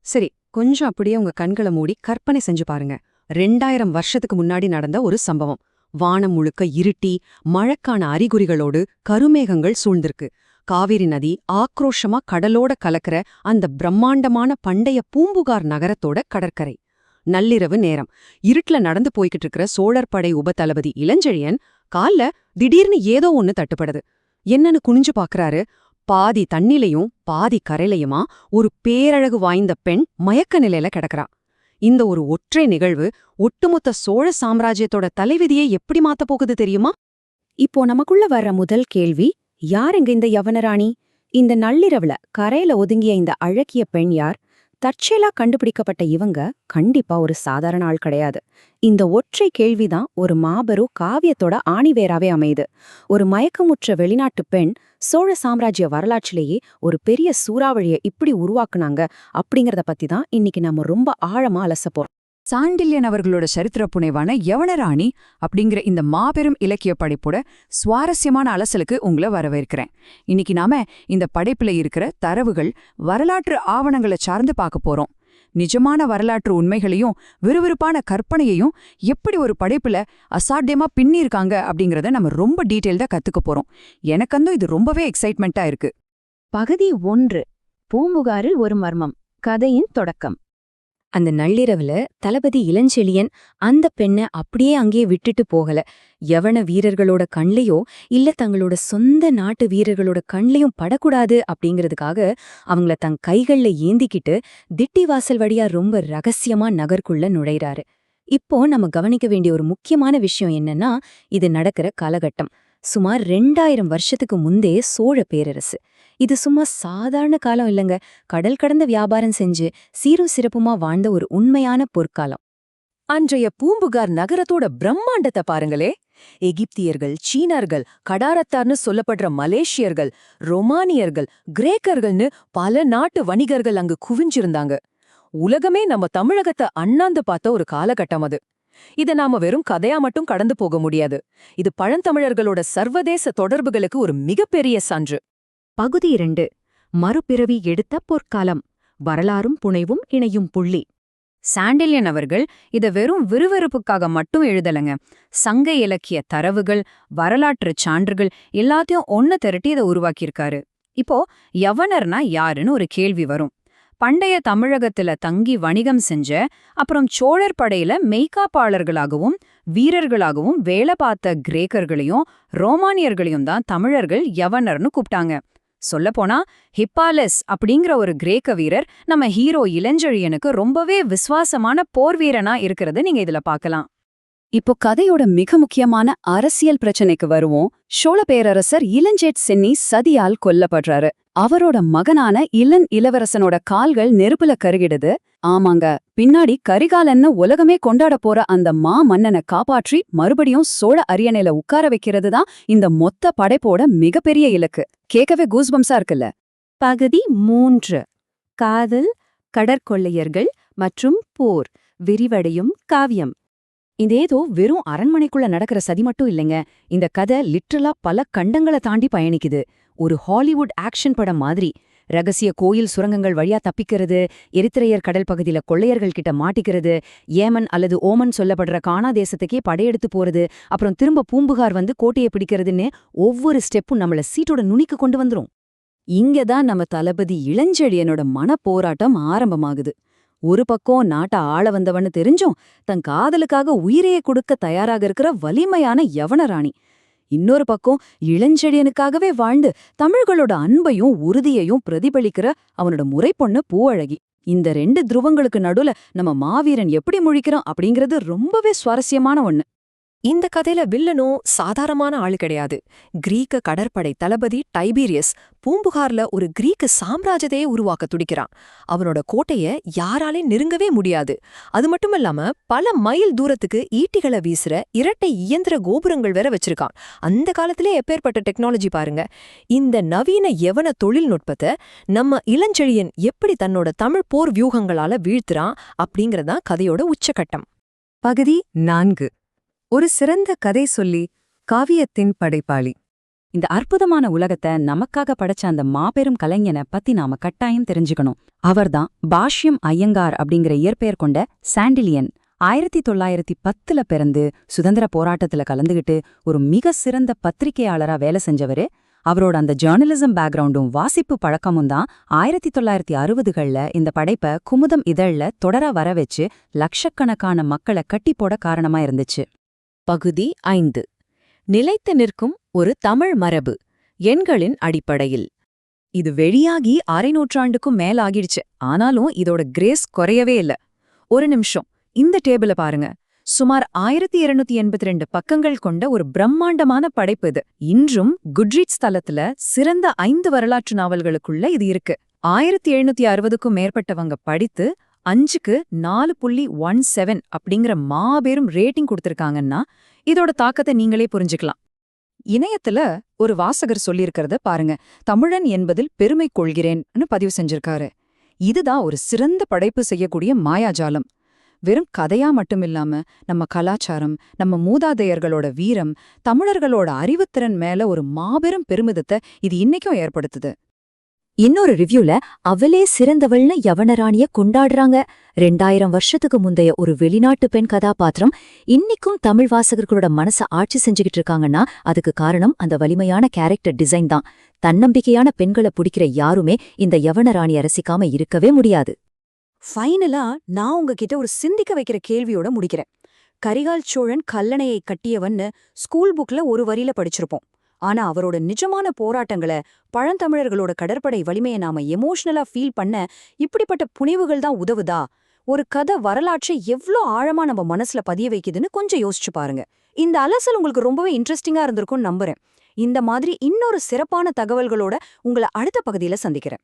சரி, கொஞ்சம் அப்படியே உங்க கண்களை மூடி கற்பனை செஞ்சு பாருங்க. 2000 வருஷத்துக்கு முன்னாடி நடந்த ஒரு சம்பவம். வானம் முழுக்க இருட்டி, மழைக்கான அறிகுறிகளோடு கருமேகங்கள் சூழ்ந்திருக்கு. காவிரி நதி ஆக்ரோஷமா கடலோட கலக்கிற அந்த பிரம்மாண்டமான பண்டைய பூம்புகார் நகரத்தோட கடற்கரை. நள்ளிரவு நேரம். இருட்டுல நடந்து போய்கிட்டு இருக்கிற சோழர் படை உபதளபதி இளஞ்செழியன் கால்ல திடீர்னு ஏதோ ஒன்னு தட்டுப்படுது. என்னன்னு குனிஞ்சு பாக்குறாரு. பாதி தண்ணிலையும் பாதி கரையிலையுமா ஒரு பேரழகு வாய்ந்த பெண் மயக்க நிலையில கிடக்கிறா. இந்த ஒரு ஒற்றை நிகழ்வு ஒட்டுமொத்த சோழ சாம்ராஜ்யத்தோட தலைவிதியை எப்படி மாத்தப் போகுது தெரியுமா? இப்போ நமக்குள்ள வர்ற முதல் கேள்வி, யாருங்க இந்த யவனராணி? இந்த நள்ளிரவுல கரையில ஒதுங்கிய இந்த அழகிய பெண் யார்? தற்செயலா கண்டுபிடிக்கப்பட்ட இவங்க கண்டிப்பா ஒரு சாதாரண ஆள் கிடையாது. இந்த ஒற்றை கேள்விதான் ஒரு மாபெரும் காவியத்தோட ஆணிவேராவே அமையுது. ஒரு மயக்கமுற்ற வெளிநாட்டு பெண் சோழ சாம்ராஜ்ய வரலாற்றிலேயே ஒரு பெரிய சூறாவளியை இப்படி உருவாக்குனாங்க அப்படிங்கறத பத்தி தான் இன்னைக்கு நம்ம ரொம்ப ஆழமா அலசப்போம். சாண்டில்யன் அவர்களோட சரித்திர புனைவான யவனராணி அப்படிங்கிற இந்த மாபெரும் இலக்கிய படைப்போட சுவாரஸ்யமான அலசலுக்கு உங்களை வரவேற்கிறேன். இன்னைக்கு நாம இந்த படைப்புல இருக்கிற தரவுகள், வரலாற்று ஆவணங்களை சார்ந்து பார்க்க போறோம். நிஜமான வரலாற்று உண்மைகளையும் விறுவிறுப்பான கற்பனையையும் எப்படி ஒரு படைப்புல அசாத்தியமா பின்னிருக்காங்க அப்படிங்கறத நம்ம ரொம்ப டீட்டெயில்டா கத்துக்க போறோம். எனக்கந்து இது ரொம்பவே எக்ஸைட்மெண்ட்டா இருக்கு. பகுதி 1. பூம்புகாரில் ஒரு மர்மம். கதையின் தொடக்கம். அந்த நள்ளிரவுல தளபதி இளஞ்செழியன் அந்த பெண்ணை அப்படியே அங்கே விட்டுட்டு போகல. யவன வீரர்களோட கண்லையோ இல்ல தங்களோட சொந்த நாட்டு வீரர்களோட கண்லையும் படக்கூடாது அப்படிங்கறதுக்காக அவங்கள தன் கைகள்ல ஏந்திக்கிட்டு திட்டிவாசல் வழியா ரொம்ப ரகசியமா நகர்க்குள்ள நுழைறாரு. இப்போ நம்ம கவனிக்க வேண்டிய ஒரு முக்கியமான விஷயம் என்னன்னா, இது நடக்கிற காலகட்டம் சுமார் 2000 வருஷத்துக்கு முந்தே சோழ பேரரசு. இது சும்மா சாதாரண காலம் இல்லைங்க. கடல் கடந்த வியாபாரம் செஞ்சு சீரும் சிறப்புமா வாழ்ந்த ஒரு உண்மையான பொற்காலம். அன்றைய பூம்புகார் நகரத்தோட பிரம்மாண்டத்தை பாருங்களே. எகிப்தியர்கள், சீனர்கள், கடாரத்தார்னு சொல்லப்படுற மலேசியர்கள், ரொமானியர்கள், கிரேக்கர்கள்னு பல நாட்டு வணிகர்கள் அங்கு குவிஞ்சிருந்தாங்க. உலகமே நம்ம தமிழகத்தை அண்ணாந்து பார்த்த ஒரு காலகட்டம் அது. இத நாம வெறும் கதையா மட்டும் கடந்து போக முடியாது. இது பழந்தமிழர்களோட சர்வதேச தொடர்புகளுக்கு ஒரு மிகப்பெரிய சான்று. பகுதி 2. மறுபிறவி எடுத்த பொற்காலம். வரலாறும் புனைவும் இணையும் புள்ளி. சாண்டில்யன் அவர்கள் இத வெறும் விறுவிறுப்புக்காக மட்டும் எழுதலங்க. சங்க இலக்கிய தரவுகள், வரலாற்று சான்றுகள் எல்லாத்தையும் ஒன்னு திரட்டி இதை உருவாக்கியிருக்காரு. இப்போ யவனர்னா யாருன்னு ஒரு கேள்வி வரும். பண்டைய தமிழகத்துல தங்கி வணிகம் செஞ்ச, அப்புறம் சோழர் படையில மெய்காப்பாளர்களாகவும் வீரர்களாகவும் வேலை பார்த்த கிரேக்கர்களையும் ரோமானியர்களையும் தான் தமிழர்கள் யவனர்னு கூப்பிட்டாங்க. சொல்லப்போனா ஹிப்பாலஸ் அப்படிங்கிற ஒரு கிரேக்க வீரர் நம்ம ஹீரோ இளஞ்செழியனுக்கு ரொம்பவே விசுவாசமான போர் வீரனா இருக்கிறது நீங்க இதுல பார்க்கலாம். இப்போ கதையோட மிக முக்கியமான அரசியல் பிரச்சனைக்கு வருவோம். சோழ பேரரசர் இளஞ்சேட் சென்னி சதியால் கொல்லப்படுறாரு. அவரோட மகனான இளவரசனோட கால்கள் நெருப்புல கருகிடுது. ஆமாங்க, பின்னாடி கரிகாலன்னு உலகமே கொண்டாட போற அந்த மன்னனை காப்பாற்றி மறுபடியும் சோழ அரியணையில உட்கார வைக்கிறது தான் இந்த மொத்த படைப்போட மிகப்பெரிய இலக்கு. கேட்கவே கூஸ்பம்ஸா இருக்குல்ல. பகுதி 3. காதல், கடற்கொள்ளையர்கள் மற்றும் போர். விரிவடையும் காவியம். இதேதோ வெறும் அரண்மனைக்குள்ள நடக்கிற சதி மட்டும் இல்லைங்க. இந்த கதை லிட்ரலா பல கண்டங்களை தாண்டி பயணிக்குது. ஒரு ஹாலிவுட் ஆக்ஷன் படம் மாதிரி. ரகசிய கோயில் சுரங்கங்கள் வழியா தப்பிக்கிறது, எரித்திரையர் கடல் பகுதியில கொள்ளையர்கள் கிட்ட மாட்டிக்கிறது, ஏமன் அல்லது ஓமன் சொல்லப்படுற கானா தேசத்துக்கே படையெடுத்து போறது, அப்புறம் திரும்ப பூம்புகார் வந்து கோட்டையை பிடிக்கிறதுன்னு ஒவ்வொரு ஸ்டெப்பும் நம்மள சீட்டோட நுனிக்கு கொண்டு வந்துரும். இங்கதான் நம்ம தளபதி இளஞ்செழியனோட மனப்போராட்டம் ஆரம்பமாகுது. ஒரு பக்கம் நாட்டை ஆள வந்தவன்னு தெரிஞ்சும் தன் காதலுக்காக உயிரையே கொடுக்க தயாராக இருக்கிற வலிமையான யவனராணி. இன்னொரு பக்கம் இளஞ்செழியனுக்காகவே வாழ்ந்து தமிழர்களோட அன்பையும் உறுதியையும் பிரதிபலிக்கிற அவனோட முறைப்பொண்ணு பூவழகி. இந்த 2 துருவங்களுக்கு நடுல நம்ம மாவீரன் எப்படி முழிக்கிறான் அப்படிங்கிறது ரொம்பவே சுவாரஸ்யமான ஒண்ணு. இந்த கதையில வில்லனும் சாதாரணமான ஆளு கிடையாது. கிரீக்க கடற்படை தளபதி டைபீரியஸ் பூம்புகார்ல ஒரு கிரீக்க சாம்ராஜ்யத்தையே உருவாக்க துடிக்கிறான். அவனோட கோட்டைய யாராலே நெருங்கவே முடியாது. அது மட்டுமில்லாம பல மைல் தூரத்துக்கு ஈட்டிகளை வீசுற இரட்டை இயந்திர கோபுரங்கள் வேற வச்சிருக்கான். அந்த காலத்திலே எப்பேற்பட்ட டெக்னாலஜி பாருங்க. இந்த நவீன யவன தொழில்நுட்பத்தை நம்ம இளஞ்செழியன் எப்படி தன்னோட தமிழ் போர் வியூகங்களால வீழ்த்துறான் அப்படிங்கறதான் கதையோட உச்சகட்டம். பகுதி 4. ஒரு சிறந்த கதை சொல்லி, காவியத்தின் படைப்பாளி. இந்த அற்புதமான உலகத்தை நமக்காக படைச்ச அந்த மாபெரும் கலைஞனை பத்தி நாம கட்டாயம் தெரிஞ்சுக்கணும். அவர்தான் பாஷ்யம் ஐயங்கார் அப்படிங்கிற இயற்பெயர் கொண்ட சாண்டிலியன். 1910 பிறந்து சுதந்திர போராட்டத்துல கலந்துகிட்டு ஒரு மிக சிறந்த பத்திரிகையாளரா வேலை செஞ்சவரு. அவரோட அந்த ஜேர்னலிசம் பேக்ரவுண்டும் வாசிப்பு பழக்கமும் தான் 1960கள்ல இந்த படைப்பை குமுதம் இதழ்ல தொடரா வர வச்சு லட்சக்கணக்கான மக்களை கட்டி போட காரணமா இருந்துச்சு. பகுதி 5. நிலைத்து நிற்கும் ஒரு தமிழ் மரபு, எண்களின் அடிப்படையில். இது வெளியாகி அரை நூற்றாண்டுக்கும் மேல ஆகிடுச்சு. ஆனாலும் இதோட கிரேஸ் குறையவே இல்ல. ஒரு நிமிஷம், இந்த டேபிள பாருங்க. சுமார் 1282 பக்கங்கள் கொண்ட ஒரு பிரம்மாண்டமான படைப்பு இது. இன்றும் குட்ரீட்ஸ் தளத்துல சிறந்த 5 வரலாற்று நாவல்களுக்குள்ள இது இருக்கு. 1760க்கும் மேற்பட்டவங்க படித்து 5க்கு 4.17 அப்படிங்கிற மாபெரும் ரேட்டிங் கொடுத்திருக்காங்கன்னா இதோட தாக்கத்தை நீங்களே புரிஞ்சுக்கலாம். இணையத்துல ஒரு வாசகர் சொல்லியிருக்கிறத பாருங்க. தமிழன் என்பதில் பெருமை கொள்கிறேன்னு பதிவு செஞ்சிருக்காரு. இதுதான் ஒரு சிறந்த படைப்பு செய்யக்கூடிய மாயாஜாலம். வெறும் கதையா மட்டுமில்லாம நம்ம கலாச்சாரம், நம்ம மூதாதையர்களோட வீரம், தமிழர்களோட அறிவுத்திறன் மேல ஒரு மாபெரும் பெருமிதத்தை இது இன்னைக்கும் ஏற்படுத்துது. இன்னொரு ரிவ்யூல அவளே சிறந்தவள்னு யவனராணிய கொண்டாடுறாங்க. 2000 வருஷத்துக்கு முந்தைய ஒரு வெளிநாட்டு பெண் கதாபாத்திரம் இன்னிக்கும் தமிழ் வாசகர்களோட மனச ஆட்சி செஞ்சுக்கிட்டு இருக்காங்கன்னா அதுக்கு காரணம் அந்த வலிமையான கேரக்டர் டிசைன் தான். தன்னம்பிக்கையான பெண்களை பிடிக்கிற யாருமே இந்த யவனராணிய ரசிக்காம இருக்கவே முடியாது. ஃபைனலா நான் உங்ககிட்ட ஒரு சிந்திக்க வைக்கிற கேள்வியோட முடிக்கிறேன். கரிகால் சோழன் கல்லணையை கட்டியவன்னு ஸ்கூல் புக்ல ஒரு வரியில படிச்சிருப்போம். ஆனா அவரோட நிஜமான போராட்டங்களை, பழந்தமிழர்களோட கடற்படை வலிமையை நாம எமோஷனலா ஃபீல் பண்ண இப்படிப்பட்ட புனைவுகள் தான் உதவுதா? ஒரு கதை வரலாற்றை எவ்ளோ ஆழமா நம்ம மனசுல பதிய வைக்குதுன்னு கொஞ்சம் யோசிச்சு பாருங்க. இந்த அலசல் உங்களுக்கு ரொம்பவே இன்ட்ரெஸ்டிங்கா இருந்திருக்கும்னு நம்புறேன். இந்த மாதிரி இன்னொரு சிறப்பான தகவல்களோட உங்களை அடுத்த பகுதியில சந்திக்கிறேன்.